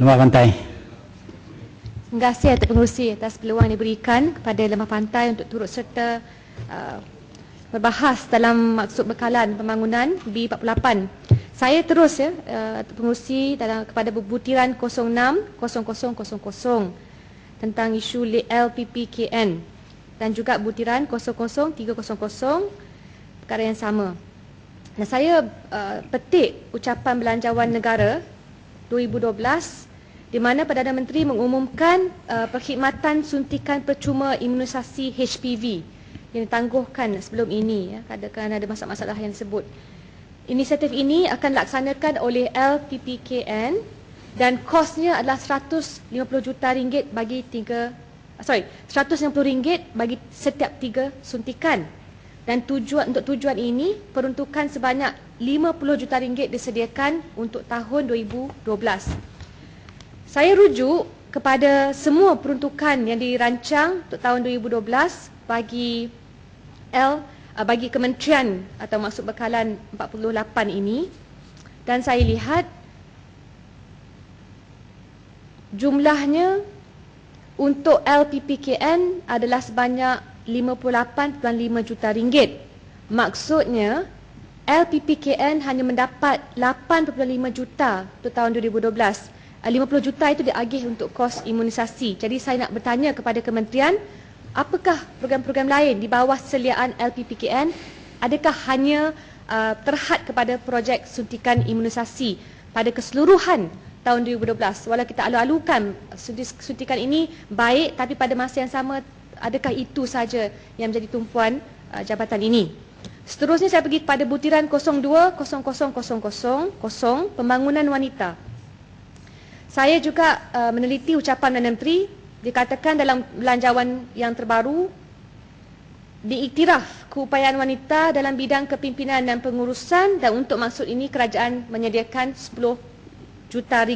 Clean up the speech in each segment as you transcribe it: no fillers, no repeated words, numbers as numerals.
Lemah Pantai. Terima kasih Datuk Pengerusi atas peluang yang diberikan kepada Lemah Pantai untuk turut serta berbahas dalam maksud bekalan pembangunan B48. Saya terus Datuk Pengerusi kepada butiran 06-0000 tentang isu LPPKN dan juga butiran 00300 perkara yang sama. Dan saya petik ucapan Belanjawan Negara 2012 di mana Perdana Menteri mengumumkan perkhidmatan suntikan percuma imunisasi HPV yang ditangguhkan sebelum ini, kerana ada masalah-masalah yang disebut. Inisiatif ini akan dilaksanakan oleh LPPKN dan kosnya adalah RM150 bagi 150 ringgit bagi setiap 3 suntikan. Dan untuk tujuan ini peruntukan sebanyak RM50 juta disediakan untuk tahun 2012. Saya rujuk kepada semua peruntukan yang dirancang untuk tahun 2012 bagi kementerian atau maksud bekalan 48 ini, dan saya lihat jumlahnya untuk LPPKN adalah sebanyak RM58.5 juta. Maksudnya LPPKN hanya mendapat 8.5 juta untuk tahun 2012. 50 juta itu diagih untuk kos imunisasi. Jadi saya nak bertanya kepada kementerian, apakah program-program lain di bawah seliaan LPPKN? Adakah hanya terhad kepada projek suntikan imunisasi pada keseluruhan tahun 2012? Walau kita alu-alukan suntikan ini baik, tapi pada masa yang sama adakah itu saja yang menjadi tumpuan jabatan ini? Seterusnya saya pergi kepada butiran 02-0000 pembangunan wanita. Saya juga meneliti ucapan Perdana Menteri. Dikatakan dalam belanjawan yang terbaru, diiktiraf keupayaan wanita dalam bidang kepimpinan dan pengurusan, dan untuk maksud ini kerajaan menyediakan RM10 juta.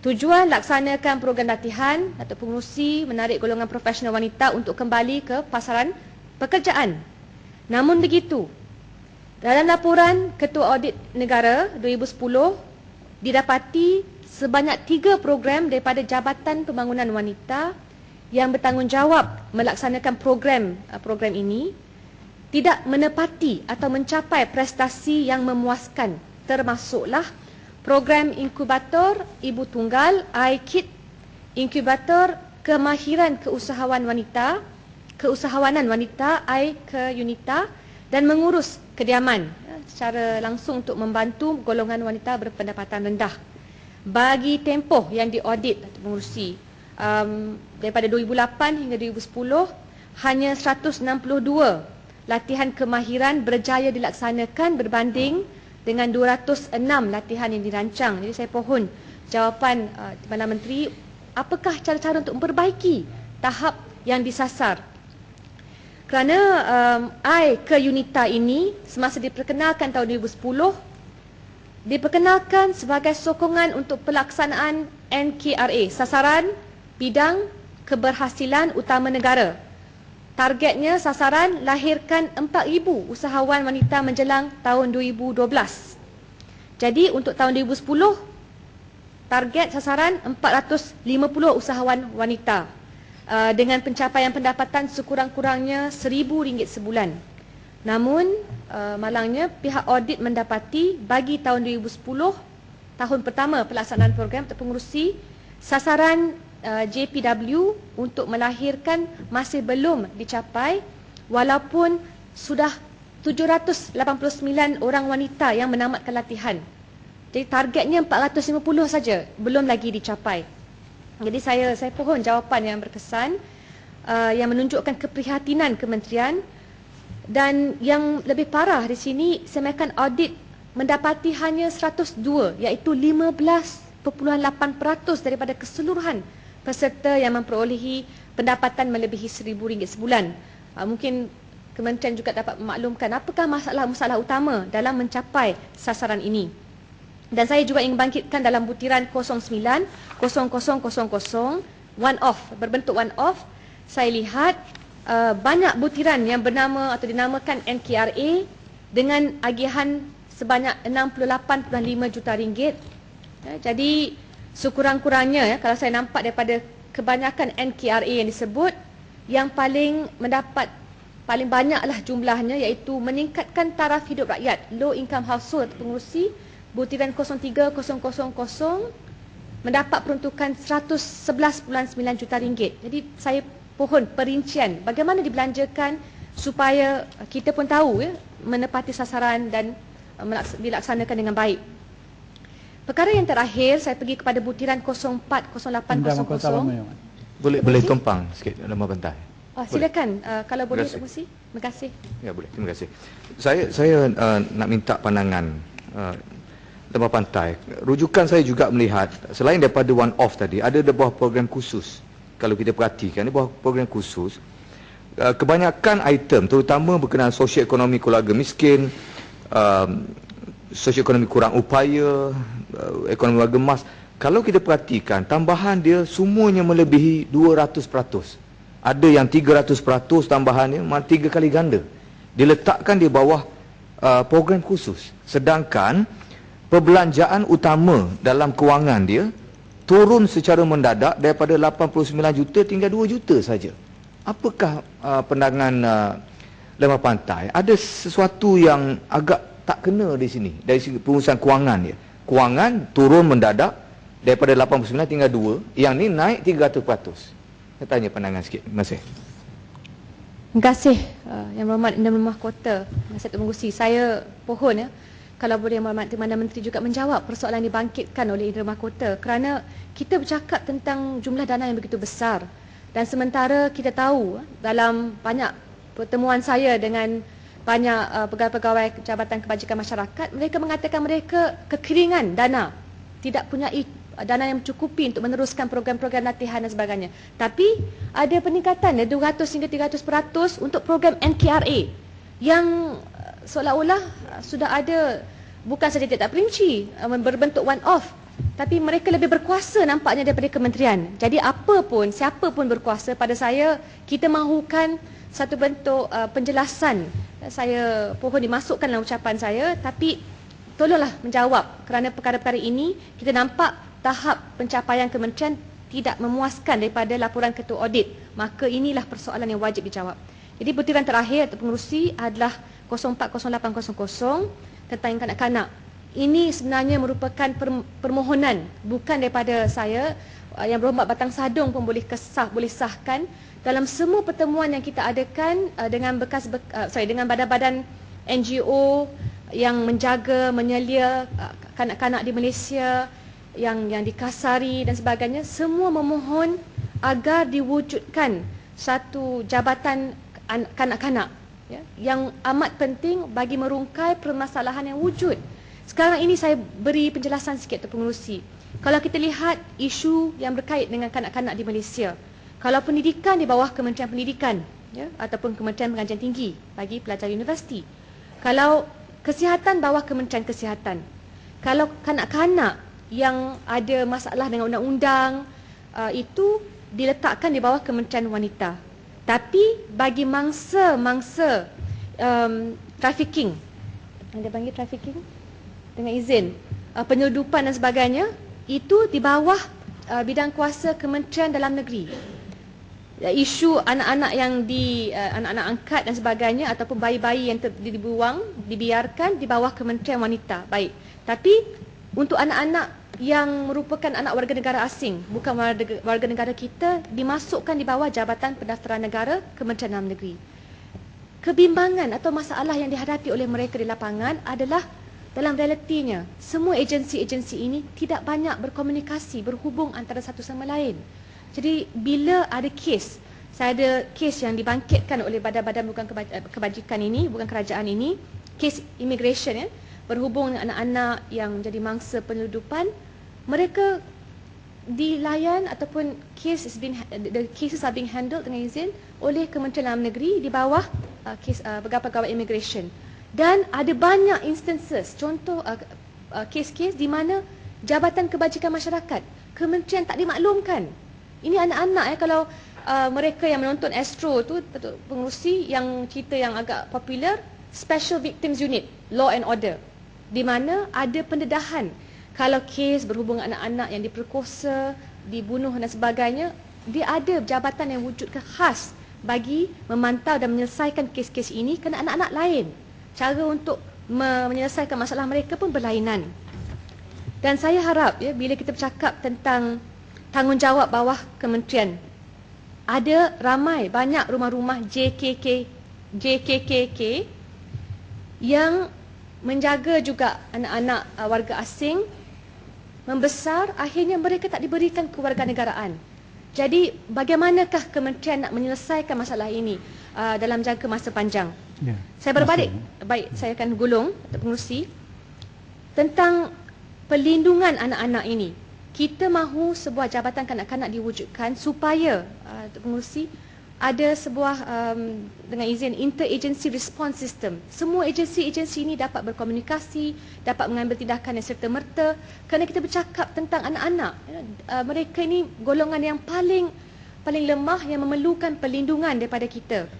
Tujuan laksanakan program latihan atau pengurusi menarik golongan profesional wanita untuk kembali ke pasaran pekerjaan. Namun begitu, dalam laporan Ketua Audit Negara 2010 didapati sebanyak 3 program daripada Jabatan Pembangunan Wanita yang bertanggungjawab melaksanakan program ini tidak menepati atau mencapai prestasi yang memuaskan, termasuklah program inkubator ibu tunggal iKid, inkubator kemahiran keusahawanan wanita iKeunita, dan mengurus kediaman secara langsung untuk membantu golongan wanita berpendapatan rendah. Bagi tempoh yang diaudit atau pengurusi daripada 2008 hingga 2010, hanya 162 latihan kemahiran berjaya dilaksanakan berbanding dengan 206 latihan yang dirancang. Jadi saya pohon jawapan Perdana Menteri, apakah cara-cara untuk memperbaiki tahap yang disasar. Kerana iKeunita ini semasa diperkenalkan tahun 2010 diperkenalkan sebagai sokongan untuk pelaksanaan NKRA, sasaran bidang keberhasilan utama negara. Targetnya sasaran lahirkan 4,000 usahawan wanita menjelang tahun 2012. Jadi untuk tahun 2010, target sasaran 450 usahawan wanita dengan pencapaian pendapatan sekurang-kurangnya RM1,000 sebulan. Namun, malangnya pihak audit mendapati bagi tahun 2010, tahun pertama pelaksanaan program untuk pengurusi, sasaran JPW untuk melahirkan masih belum dicapai walaupun sudah 789 orang wanita yang menamatkan latihan. Jadi targetnya 450 saja, belum lagi dicapai. Jadi saya pohon jawapan yang berkesan yang menunjukkan keprihatinan kementerian. Dan yang lebih parah di sini, Semekan Audit mendapati hanya 102, iaitu 15.8% daripada keseluruhan peserta yang memperolehi pendapatan melebihi RM1,000 sebulan. Mungkin kementerian juga dapat memaklumkan apakah masalah-masalah utama dalam mencapai sasaran ini. Dan saya juga ingin bangkitkan dalam butiran 09-0000 one-off, berbentuk one-off. Saya lihat banyak butiran yang bernama atau dinamakan NKRA dengan agihan sebanyak RM68.5 juta. Jadi Sekurang-kurangnya kalau saya nampak daripada kebanyakan NKRA yang disebut, yang paling banyaklah jumlahnya iaitu meningkatkan taraf hidup rakyat, low income household pengurusi butiran 03000 mendapat peruntukan 111.9 juta ringgit. Jadi saya pohon perincian bagaimana dibelanjakan supaya kita pun tahu menepati sasaran dan dilaksanakan dengan baik. Perkara yang terakhir, saya pergi kepada butiran 040800. Boleh tumpang sikit nama pantai. Silakan kalau boleh Tok Pengerusi. Terima kasih. Ya boleh, terima kasih. Saya nak minta pandangan Lembah Pantai. Rujukan saya juga melihat selain daripada one off tadi, ada sebuah program khusus. Kalau kita perhatikan, ada sebuah program khusus. Kebanyakan item terutama berkenaan sosioekonomi keluarga miskin, sosioekonomi kurang upaya, ekonomi warga emas. Kalau kita perhatikan, tambahan dia semuanya melebihi 200%. Ada yang 300% tambahannya, 3 kali ganda. Diletakkan di bawah program khusus. Sedangkan perbelanjaan utama dalam kewangan dia turun secara mendadak daripada 89 juta tinggal 2 juta saja. Apakah pandangan Lembah Pantai? Ada sesuatu yang agak tak kena di sini dari segi pengurusan kewangan dia. Kewangan turun mendadak daripada 89 tinggal 2, yang ni naik 300%. Saya tanya pandangan sikit. Terima kasih. Terima kasih Yang Berhormat Indra Mahkota, Nasihat Pengerusi. Saya pohon kalau boleh Yang Berhormat Perdana Menteri juga menjawab persoalan dibangkitkan oleh Indra Mahkota, kerana kita bercakap tentang jumlah dana yang begitu besar dan sementara kita tahu dalam banyak pertemuan saya dengan banyak pegawai-pegawai Jabatan Kebajikan Masyarakat, mereka mengatakan mereka kekeringan dana, tidak punya dana yang mencukupi untuk meneruskan program-program latihan dan sebagainya. Tapi ada peningkatan 200 hingga 300% untuk program NKRA yang seolah-olah sudah ada, bukan saja tidak perinci, berbentuk one off, tapi mereka lebih berkuasa nampaknya daripada kementerian. Jadi siapa pun berkuasa, pada saya kita mahukan satu bentuk penjelasan. Saya pohon dimasukkan dalam ucapan saya, tapi tolonglah menjawab, kerana perkara-perkara ini kita nampak tahap pencapaian kementerian tidak memuaskan daripada laporan ketua audit. Maka inilah persoalan yang wajib dijawab. Jadi butiran terakhir untuk pengerusi adalah 040800 tentang kanak-kanak. Ini sebenarnya merupakan permohonan bukan daripada saya. Yang Berhormat Batang Sadong pun boleh sahkan dalam semua pertemuan yang kita adakan dengan dengan badan-badan NGO yang menjaga, menyelia kanak-kanak di Malaysia yang dikasari dan sebagainya, semua memohon agar diwujudkan satu jabatan kanak-kanak yang amat penting bagi merungkai permasalahan yang wujud. Sekarang ini saya beri penjelasan sikit Tuan Pengerusi. Kalau kita lihat isu yang berkait dengan kanak-kanak di Malaysia, kalau pendidikan di bawah Kementerian Pendidikan ataupun Kementerian Pengajian Tinggi bagi pelajar universiti, kalau kesihatan bawah Kementerian Kesihatan, kalau kanak-kanak yang ada masalah dengan undang-undang itu diletakkan di bawah Kementerian Wanita. Tapi bagi mangsa trafficking, anda panggil trafficking dengan izin, penyeludupan dan sebagainya, itu di bawah bidang kuasa Kementerian Dalam Negeri. Isu anak-anak yang anak-anak angkat dan sebagainya ataupun bayi-bayi yang dibiarkan di bawah Kementerian Wanita. Baik. Tapi untuk anak-anak yang merupakan anak warga negara asing, bukan warga negara kita, dimasukkan di bawah Jabatan Pendaftaran Negara Kementerian Dalam Negeri. Kebimbangan atau masalah yang dihadapi oleh mereka di lapangan adalah dalam realitinya semua agensi-agensi ini tidak banyak berkomunikasi, berhubung antara satu sama lain. Jadi bila ada kes, saya ada kes yang dibangkitkan oleh badan-badan bukan kebajikan ini, bukan kerajaan ini, kes immigration berhubung dengan anak-anak yang menjadi mangsa penyeludupan, mereka dilayan ataupun the cases are being handled dengan izin oleh Kementerian Dalam Negeri di bawah pegawai-pegawai immigration. Dan ada banyak instances, contoh kes-kes di mana Jabatan Kebajikan Masyarakat, kementerian tak dimaklumkan. Ini anak-anak kalau mereka yang menonton Astro tu, pengerusi yang cerita yang agak popular, Special Victims Unit, Law and Order, di mana ada pendedahan Kalau kes berhubung anak-anak yang diperkosa, dibunuh dan sebagainya, dia ada jabatan yang wujudkan khas bagi memantau dan menyelesaikan kes-kes ini kerana anak-anak lain. Cara untuk menyelesaikan masalah mereka pun berlainan. Dan saya harap ya, bila kita bercakap tentang tanggungjawab bawah kementerian, ada banyak rumah-rumah JKKK yang menjaga juga anak-anak warga asing membesar, akhirnya mereka tak diberikan kewarganegaraan. Jadi bagaimanakah kementerian nak menyelesaikan masalah ini dalam jangka masa panjang? Ya, Saya berbalik, baik saya akan gulung atau pengurusi tentang perlindungan anak-anak ini. Kita mahu sebuah jabatan kanak-kanak diwujudkan supaya pengurusi ada sebuah dengan izin interagency response system. Semua agensi-agensi ini dapat berkomunikasi, dapat mengambil tindakan yang serta-merta kerana kita bercakap tentang anak-anak. Mereka ini golongan yang paling lemah yang memerlukan perlindungan daripada kita.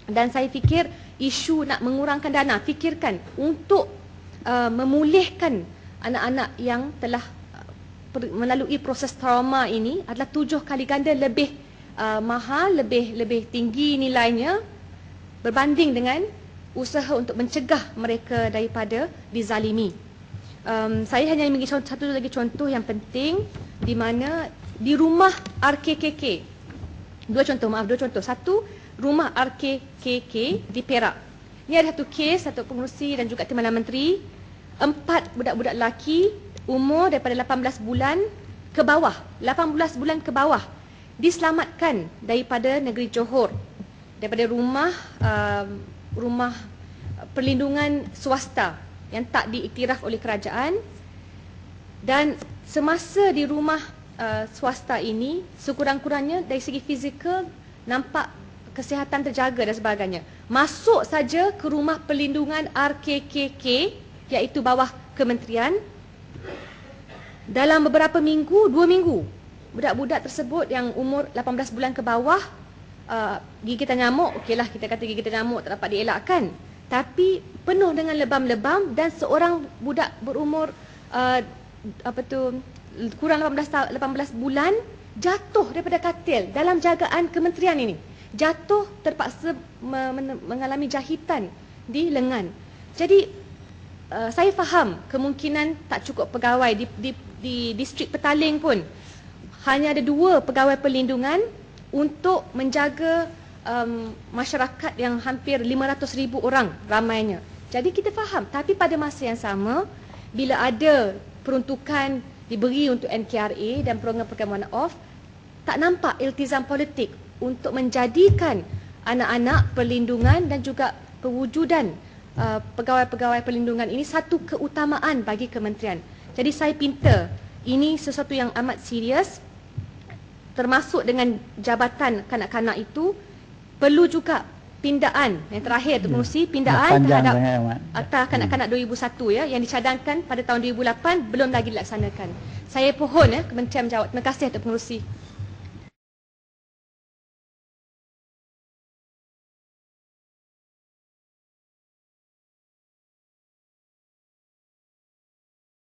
Dan saya fikir isu nak mengurangkan dana, fikirkan untuk memulihkan anak-anak yang telah melalui proses trauma ini adalah 7 kali ganda lebih mahal, lebih tinggi nilainya berbanding dengan usaha untuk mencegah mereka daripada dizalimi. Saya hanya ingin bagi satu lagi contoh yang penting di mana di rumah RKKK. Dua contoh. Satu, rumah RKKK di Perak. Ini ada satu kes, satu pengurusi dan juga Timbalan Menteri. 4 budak-budak lelaki umur daripada 18 bulan ke bawah. 18 bulan ke bawah diselamatkan daripada negeri Johor, daripada rumah perlindungan swasta yang tak diiktiraf oleh kerajaan. Dan semasa di rumah swasta ini, sekurang-kurangnya dari segi fizikal nampak kesihatan terjaga dan sebagainya. Masuk saja ke rumah perlindungan RKKK, iaitu bawah kementerian, dalam beberapa minggu, 2 minggu, budak-budak tersebut yang umur 18 bulan ke bawah, gigitan nyamuk, okeylah kita kata gigitan nyamuk tak dapat dielakkan, tapi penuh dengan lebam-lebam, dan seorang budak berumur kurang 18 bulan jatuh daripada katil dalam jagaan kementerian ini. Jatuh, terpaksa mengalami jahitan di lengan. Jadi saya faham kemungkinan tak cukup pegawai di distrik Petaling pun. Hanya ada 2 pegawai perlindungan untuk menjaga masyarakat yang hampir 500,000 orang ramainya. Jadi kita faham, tapi pada masa yang sama, bila ada peruntukan diberi untuk NKRA dan program-program one-off, tak nampak iltizam politik untuk menjadikan anak-anak perlindungan dan juga pewujudan pegawai-pegawai perlindungan ini satu keutamaan bagi kementerian. Jadi saya pinta, ini sesuatu yang amat serius, termasuk dengan jabatan kanak-kanak itu perlu juga pindaan. Yang terakhir tu pengurusi, pindaan terhadap Akta Kanak-Kanak 2001 ya, yang dicadangkan pada tahun 2008 belum lagi dilaksanakan. Saya pohon Kementerian menjawab. Terima kasih Tuan Pengerusi.